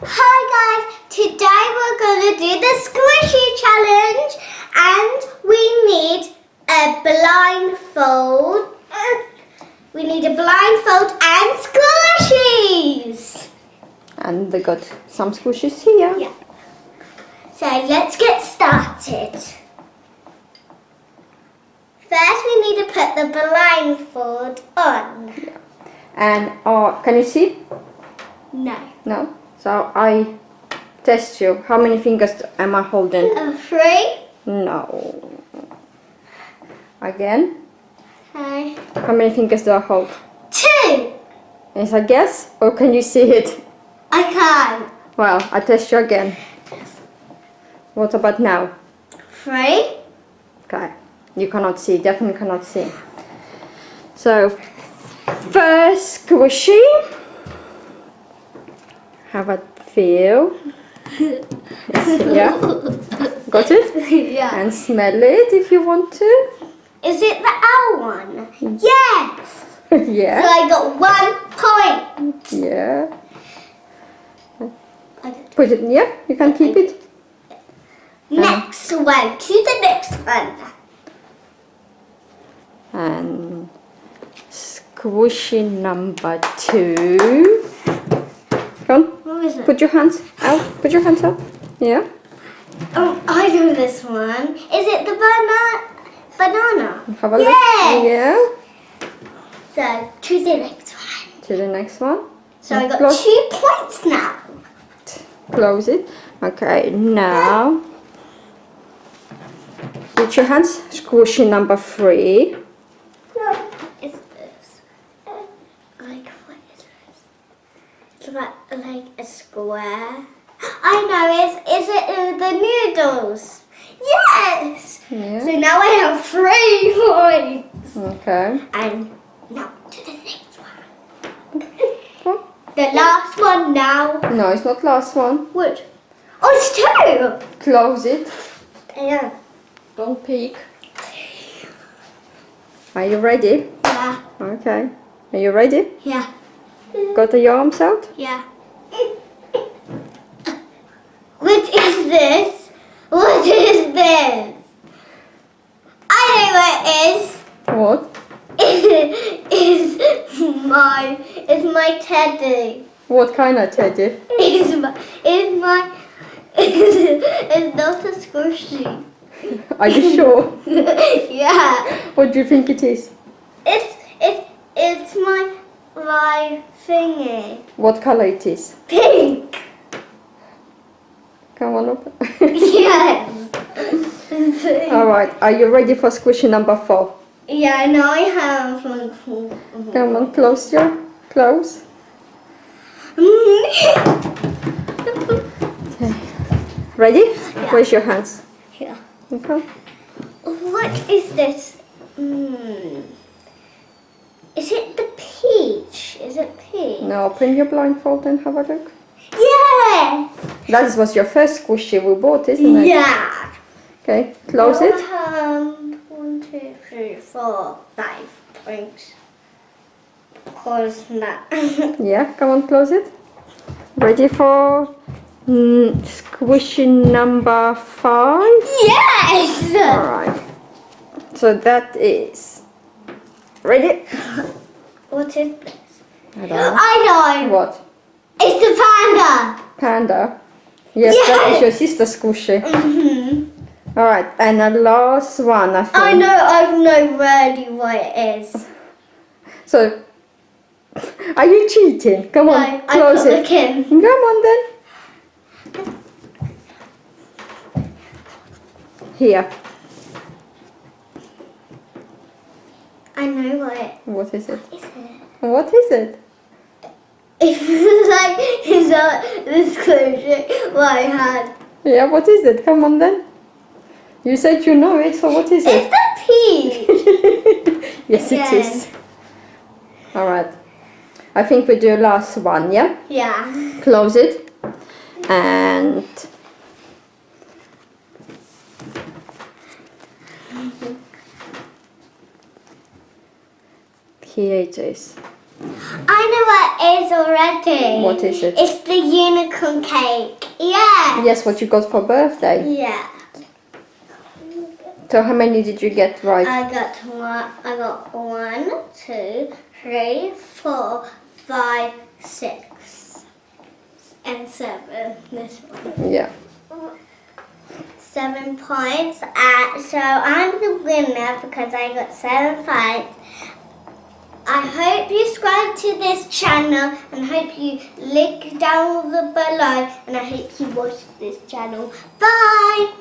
Hi guys, today we're going to do the Squishy challenge and we need a blindfold. We need a blindfold and squishies. And they got some squishies here. Yeah. So let's get started. First we need to put the blindfold on. Yeah. And can you see? No. No? So I test you. How many fingers am I holding? 3. No. Again? Okay. How many fingers do I hold? 2. Is a guess? Or can you see it? I can't. Well, I test you again. What about now? 3. Okay. You cannot see. Definitely cannot see. So, first squishy. Have a feel. Yeah. Got it? Yeah. And smell it if you want to. Is it the owl one? Yes. So Yeah. I got 1 point. Yeah. Okay. Put it. Yeah. You can keep it. Next one. To the next one. And squishy number 2. Come on. What is it? Put your hands out. Put your hands up. Yeah. Oh, I know this one. Is it the banana? Have a look. Yes. Yeah. So to the next one. To the next one. So I got Close. 2 points now. Close it. Okay. Now. Put your hands. Squishy number 3. What is this? Like what is this? It's like a square. I know. Is it the noodles? Yes. Yeah. So now I have 3 points. Okay. And now to the next one. Come on. The last one now. No, it's not last one. Which? Oh, it's 2. Close it. Yeah. Don't peek. Are you ready? Yeah. Okay. Are you ready? Yeah. Got your arms out? Yeah. What is this? What is this? I know what it is. What? It's my teddy. What kind of teddy? It's not a squishy. Are you sure? Yeah. What do you think it is? It's my thingy. What color it is? Pink. Come on, open. Yes. Alright, are you ready for squishy number 4? Yeah, now I have one. Come on, close your close. Okay. Ready? Yeah. Raise your hands. Yeah. Okay. What is this? Is it the peach? Is it peach? Now open your blindfold and have a look. Yes. That was your first squishy we bought, isn't it? Yeah. Okay, close Now it. I have 1, 2, 3, 4, 5 points. Close that. Yeah, come on, close it. Ready for squishy number 5? Yes. Alright. So that is. Ready? What is this? I don't know. I know. What? It's the panda. Panda? Yes, Yes! that is your sister squishy. Alright, and the last one, I think. I know already what it is. So, are you cheating? Come on, No, I'm close not it. looking. Come on then. Here. I know what it What is it? is. What is it? It feels like it's not the squishy what I had. Yeah, what is it? Come on then. You said you know it, so what is It's it? the peach. Yes, it Again. is. Alright. I think we do last one, yeah? Yeah. Close it. And here it is. I know what it is already. What is it? It's the unicorn cake. Yeah. Yes, what you got for birthday. Yeah. So how many did you get right? I got 1, 2, 3, 4, 5, 6, and 7. This one. Yeah. 7 points. So I'm the winner because I got 7 points. I hope you subscribe to this channel and hope you link down below and I hope you watch this channel. Bye!